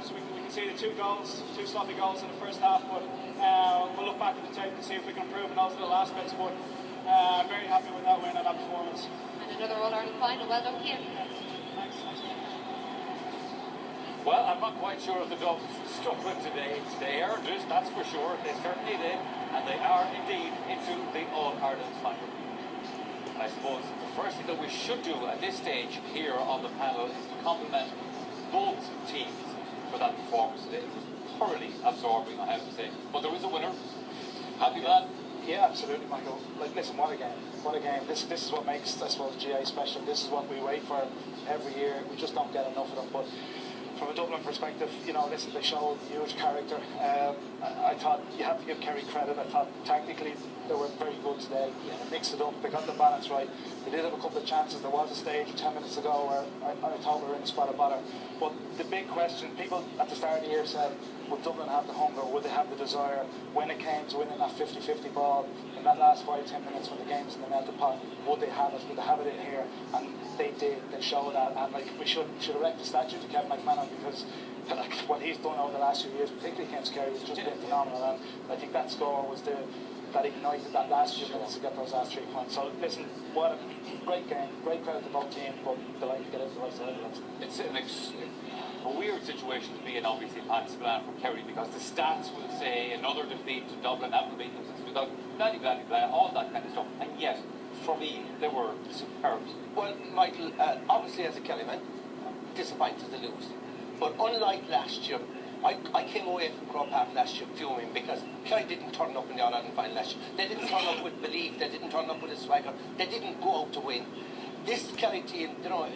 times. We can see the two sloppy goals in the first half, but we'll look back at the tape and see if we can improve in those little aspects. But very happy with that win and that performance. And another All-Ireland final. Well done, Cian. Thanks. Well, I'm not quite sure if the Dubs struggled today. They earned it, that's for sure. They certainly did, and they are indeed into the All-Ireland final. And I suppose the first thing that we should do at this stage here on the panel is to compliment both teams for that performance today. It was thoroughly absorbing, I have to say. But there is a winner. Happy lad? Yeah, absolutely, Michael. Like, listen, what a game. What a game. This is what makes, I suppose, GA special. This is what we wait for every year. We just don't get enough of them. But from a Dublin perspective, you know, listen, they showed huge character. I thought you have to give Kerry credit. I thought technically they were very good today. They mixed it up. They got the balance right. They did have a couple of chances. There was a stage 10 minutes ago where I thought we were in a spot of bother. But the big question, people at the start of the year said, would Dublin have the hunger? Would they have the desire? When it came to winning that 50-50 ball in that last 5-10 minutes when the game's in the melted pot, would they have it? Would they have it in here? And they did. They showed that. And like, we should erect a statue to Kevin McMahon because like, what he's done over the last few years, particularly against Kerry, has just been phenomenal. And I think that score was that ignited that last few minutes to get those last 3 points. So listen, what a great game, great credit to both teams, but delighted to get into the right side of it. It's a weird situation to be in, obviously, Pat Spillane for Kerry, because the stats will say another defeat to Dublin, that will beat them since 2000, blah, blah, all that kind of stuff. And yet, for me, they were superb. Well, Michael, obviously as a Kerry man, disappointed to lose. But unlike last year, I came away from Croke Park last year fuming because Kerry didn't turn up in the All-Ireland final last year. They didn't turn up with belief, they didn't turn up with a swagger, they didn't go out to win. This Kerry team, you know,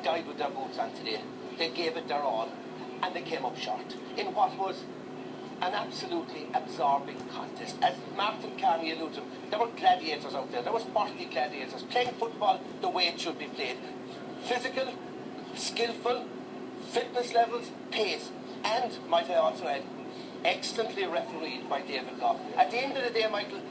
died with their boots on today. They gave it their all, and they came up short in what was an absolutely absorbing contest. As Martin Carney alluded to, there were gladiators out there. There was 40 gladiators playing football the way it should be played. Physical, skillful, fitness levels, pace, and, might I also add, excellently refereed by David Goff. At the end of the day, Michael,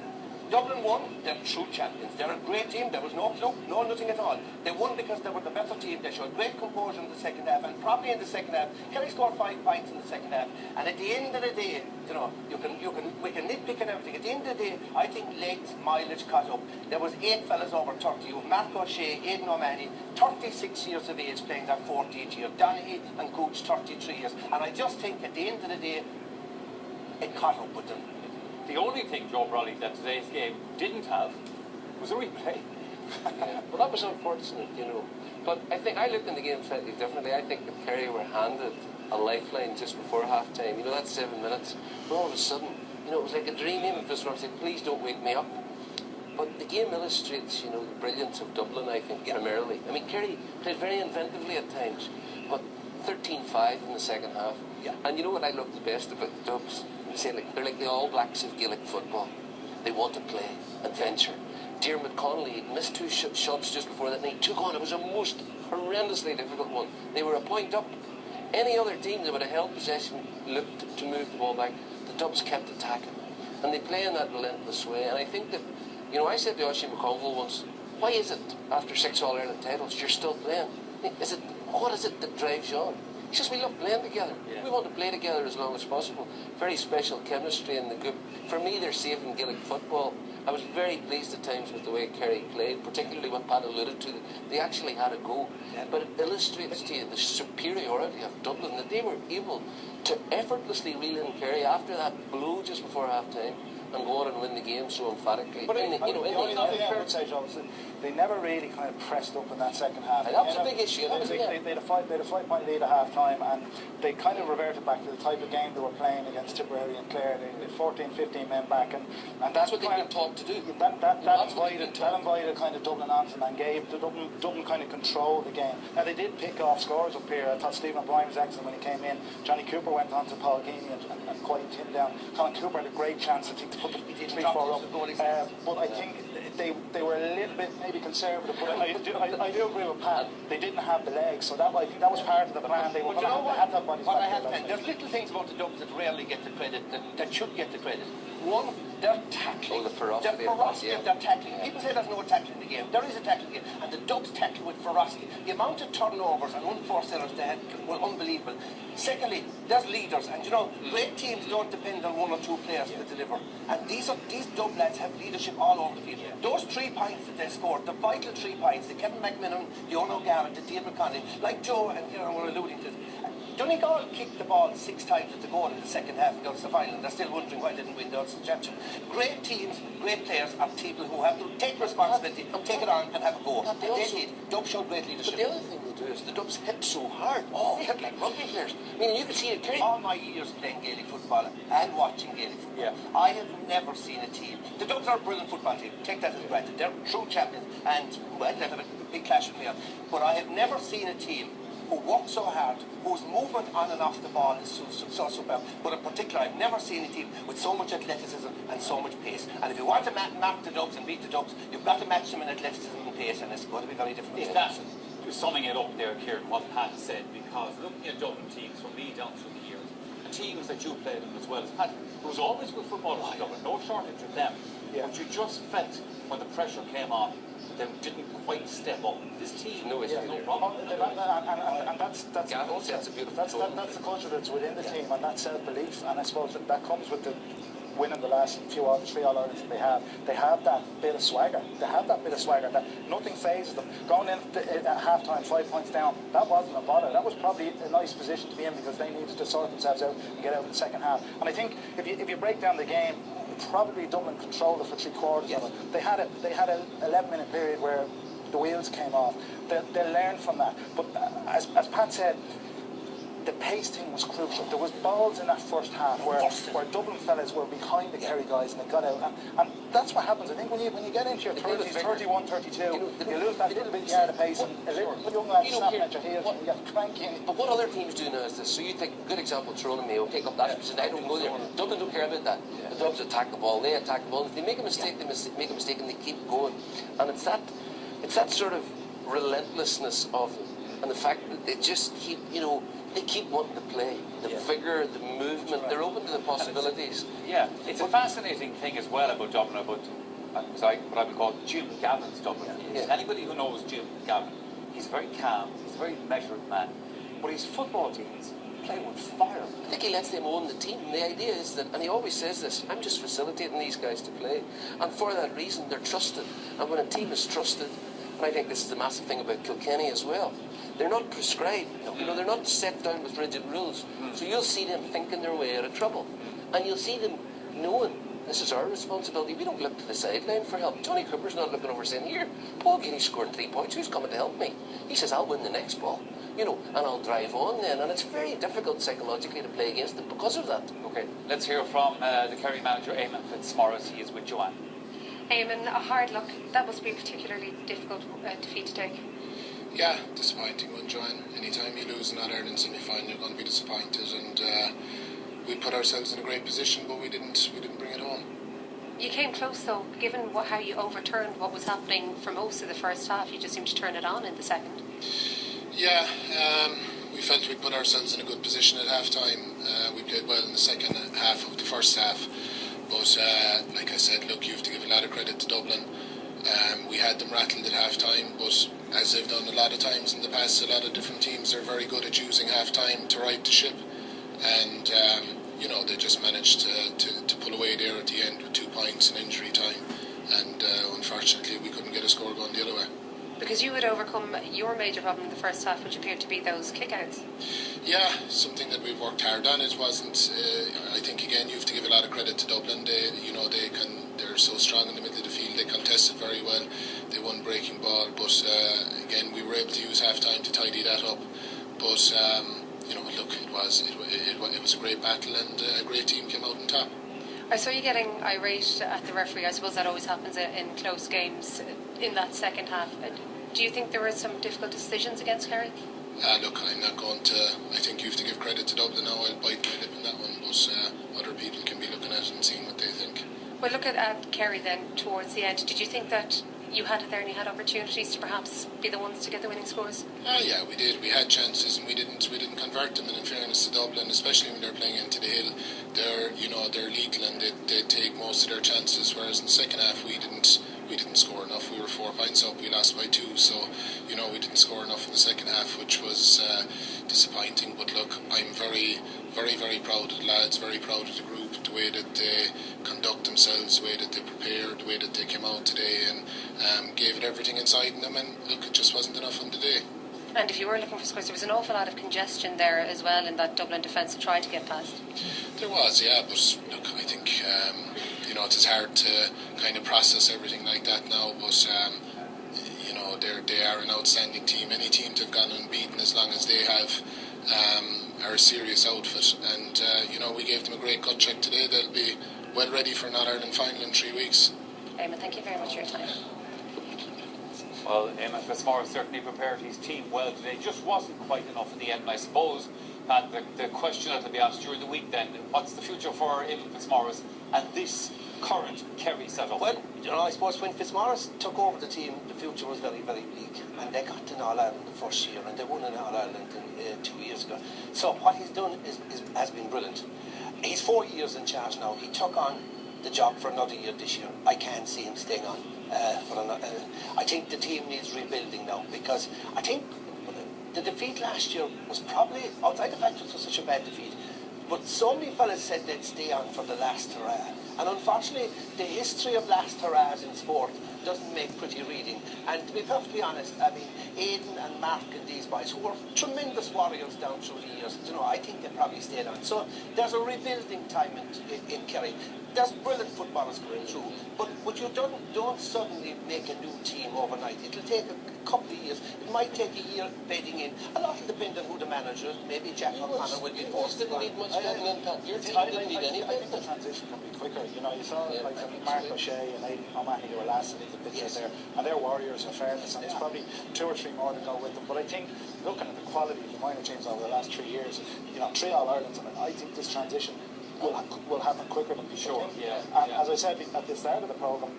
Dublin won. They're true champions. They're a great team. There was no fluke, no nothing at all. They won because they were the better team. They showed great composure in the second half, and probably in the second half, Kerry scored 5 points in the second half. And at the end of the day, you know, we can nitpick and everything. At the end of the day, I think legs, mileage caught up. There was 8 fellas over 30. You Mark O'Shea, Aidan O'Mahony, 36 years of age, playing their 14th year. Donaghy and Gooch, 33 years. And I just think at the end of the day, it caught up with them. The only thing, Joe Brolly, that today's game didn't have was a replay. Yeah, well, that was unfortunate, you know. But I think I looked in the game slightly differently. I think if Kerry were handed a lifeline just before half-time, you know, that's 7 minutes, but all of a sudden, you know, it was like a dream if this one said, please don't wake me up. But the game illustrates, you know, the brilliance of Dublin, I think, primarily. I mean, Kerry played very inventively at times, but 13-5 in the second half. Yeah. And you know what I love the best about the Dubs? They're like the All Blacks of Gaelic football. They want to play, adventure. Diarmuid Connolly missed 2 shots just before that, and he took on. It was a most horrendously difficult one. They were a point up. Any other team that would have held possession looked to move the ball back. The Dubs kept attacking, and they play in that relentless way. And I think that, you know, I said to Oisin McConville once, why is it after 6 All-Ireland titles you're still playing? What is it that drives you on? It's just we love playing together. Yeah. We want to play together as long as possible. Very special chemistry in the group. For me, they're saving Gaelic football. I was very pleased at times with the way Kerry played, particularly what Pat alluded to. They actually had a go. Yeah. But it illustrates to you the superiority of Dublin, that they were able to effortlessly reel in Kerry after that blow just before half-time and go on and win the game so emphatically. But the only thing I would say, Joe, is that they never really kind of pressed up in that second half. And that was a big issue. They had a 5-point lead at half-time, and they kind of reverted back to the type of game they were playing against Tipperary and Clare. They had 14, 15 men back, and that's what they've been taught to do. That invited kind of Dublin onto them and gave Dublin kind of control the game. Now, they did pick off scores up here. I thought Stephen O'Brien was excellent when he came in. Johnny Cooper went on to Paul Geaney and quieted him down. Colin Cooper had a great chance, I think, to put the 3-4 up. But I think they were a little bit maybe conservative, but I do agree with Pat. They didn't have the legs, so I think that was part of the plan. They were But you know what? had that body. What I have to, there's little things about the Dubs that rarely get the credit that should get the credit. One, they're tackling. Oh, the ferocity. Their ferocity of their tackling. People say there's no tackling in the game. There is a tackling game, and the Dubs tackle with ferocity. The amount of turnovers and unforced errors they had were unbelievable. Secondly, there's leaders, and great teams don't depend on one or two players to deliver. And these Dub lads have leadership all over the field. Those 3 points that they scored, the vital 3 points, the Kevin McMillan, the Ono Garrett, the David McConnell, like Joe and were alluding to. Donegal kicked the ball 6 times at the goal in the second half against the final, and they're still wondering why they didn't win the Ulster Championship. Great teams, great players are people who have to take responsibility, take it on and have a go. And they did. Dubs showed great leadership. But the other thing they do is the Dubs hit so hard. Oh, they hit like rugby players. I mean, you can see it. All my years playing Gaelic football and watching Gaelic football, I have never seen a team. The Dubs are a brilliant football team. Take that as granted. They're true champions, and well, they'll have a big clash with me. But I have never seen a team who work so hard, whose movement on and off the ball is so superb. But in particular, I've never seen a team with so much athleticism and so much pace. And if you want to map the Dubs and beat the Dubs, you've got to match them in athleticism and pace, and it's going to be very difficult. Is that summing it up there, Kieran, what Pat said? Because looking at Dublin teams from me down through the years, the teams that you played in as well as Pat, there was always good football in Dublin, no shortage of them. But you just felt when the pressure came on, they didn't quite step up. This team, no problem. And that's the culture. That's a beautiful that's the culture that's within the team, and that self-belief. And I suppose that comes with the winning the last few 3 All-Irelands that they have. They have that bit of swagger. They have that bit of swagger that nothing phases them. Going in at half-time, 5 points down, that wasn't a bother. That was probably a nice position to be in because they needed to sort themselves out and get out in the second half. And I think if you break down the game, probably Dublin controlled it for 3/4 of it. They had an 11-minute period where the wheels came off. They learned from that. But as Pat said, the pace thing was crucial. There was balls in that first half where Dublin fellas were behind the Kerry guys and they got out. And that's what happens. I think when you get into your 30s, 31, 32, you lose that little bit of yard of pace and a little young lad snapping at your heels and you get cranking. But what other teams do now is this. So you take a good example, Tyrone and Mayo, pick up that position. I don't go there. Dublin don't care about that. The Dubs attack the ball. They attack the ball. If they make a mistake, make a mistake and they keep going. And it's that sort of relentlessness of them. And the fact that they just keep, they keep wanting to play. The vigour, the movement, they're open to the possibilities. It's a fascinating thing as well about Dublin, about what I would call Jim Gavin's Dublin. Anybody who knows Jim Gavin, he's very calm, he's a very measured man. But his football teams play with fire. I think he lets them own the team. The idea is that, and he always says this, I'm just facilitating these guys to play. And for that reason, they're trusted. And when a team is trusted, and I think this is the massive thing about Kilkenny as well, they're not prescribed. They're not set down with rigid rules. So you'll see them thinking their way out of trouble. And you'll see them knowing this is our responsibility. We don't look to the sideline for help. Tony Cooper's not looking over saying, here, Paul Guinea scored 3 points. Who's coming to help me? He says, I'll win the next ball. And I'll drive on then. And it's very difficult psychologically to play against them because of that. Okay, let's hear from the Kerry manager, Eamon Fitzmaurice. He is with Joanne. Eamon, a hard look. That must be a particularly difficult defeat to take. Yeah, disappointing one, Joanne. Anytime you lose in All-Ireland semi-final, you're going to be disappointed, and we put ourselves in a great position, but we didn't bring it home. You came close though, given how you overturned what was happening for most of the first half. You just seemed to turn it on in the second. Yeah, we felt we put ourselves in a good position at half-time. We played well in the second half of the first half, but like I said, look, you have to give a lot of credit to Dublin. We had them rattled at half-time, but as they've done a lot of times in the past, a lot of different teams are very good at using half-time to right the ship, and they just managed to pull away there at the end with 2 points in injury time, and unfortunately we couldn't get a score going the other way. Because you had overcome your major problem in the first half, which appeared to be those kickouts. Yeah, something that we've worked hard on. It wasn't. I think again you have to give a lot of credit to Dublin. They're so strong in the middle of the field. They contested very well. They won breaking ball, but again we were able to use half time to tidy that up. But look, it was a great battle, and a great team came out on top. I saw you getting irate at the referee. I suppose that always happens in close games in that second half. Do you think there were some difficult decisions against Kerry? Look, I'm not going to. I think you have to give credit to Dublin now. I'll bite my lip on that one, but other people can be looking at it and seeing what they think. Well, look at Kerry then towards the end. Did you think that you had it there and you had opportunities to perhaps be the ones to get the winning scores? Yeah, we did. We had chances and we didn't convert them. And in fairness to Dublin, especially when they're playing into the hill, they're lethal and they take most of their chances. Whereas in the second half, we didn't score enough. We were 4 points up. We lost by 2. So we didn't score enough in the second half, which was disappointing. But look, I'm very, very, very proud of the lads. Very proud of the group. The way that they conduct themselves, the way that they prepared, the way that they came out today and gave it everything inside them. And look, it just wasn't enough on the day. And if you were looking for scores, there was an awful lot of congestion there as well in that Dublin defence to try to get past. There was, yeah, but look, I think it's hard to kind of process everything like that now. But they are an outstanding team. Any team that have gone unbeaten as long as they have are a serious outfit. And we gave them a great gut check today. They'll be well ready for an All-Ireland final in 3 weeks. Eamon, thank you very much for your time. Well, Eamon Fitzmaurice certainly prepared his team well today. Just wasn't quite enough in the end, and I suppose, Pat, the question that will be asked during the week then, what's the future for Eamon Fitzmaurice and this current Kerry setup? Well, I suppose when Fitzmaurice took over the team, the future was very, very bleak. And they got to an All-Ireland the first year, and they won an All-Ireland 2 years ago. So what he's done has been brilliant. He's 4 years in charge now. He took on the job for another year this year. I can't see him staying on for another. I think the team needs rebuilding now, because I think the defeat last year was probably, outside the fact it was such a bad defeat, but so many fellas said they'd stay on for the last hurrah. And unfortunately, the history of last hurrahs in sport doesn't make pretty reading. And to be perfectly honest, I mean, Aidan and Mark and these boys, who were tremendous warriors down through the years, I think they probably stayed on. So there's a rebuilding time in Kerry. There's brilliant footballers going through, but you don't suddenly make a new team overnight. It'll take a couple of years. It might take a year bedding in. A lot will depend on who the manager is. Maybe Jack O'Connor will be forced to go. Didn't need much bedding in, Pat. Your team didn't need any I think the transition can be quicker. You saw Mark O'Shea and Aidan O'Mahony, they were last in the pitches there, and they're warriors in fairness, and there's probably 2 or 3 more to go with them. But I think, looking at the quality of the minor teams over the last 3 years, 3 All-Irelands, I think this transition will happen quicker than before. And as I said at the start of the programme,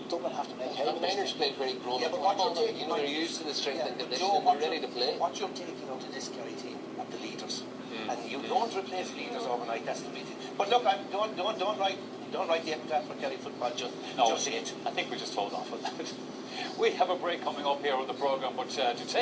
Dublin have to make hay. And the minors played very grown up football. They're used to the strength and condition, and they're ready to play. What you're taking out of this Kerry team are the leaders, and you don't replace leaders overnight. That's the big thing. But look, don't write the epitaph for Kerry football just yet. I think we just hold off on that. We have a break coming up here on the programme, but to take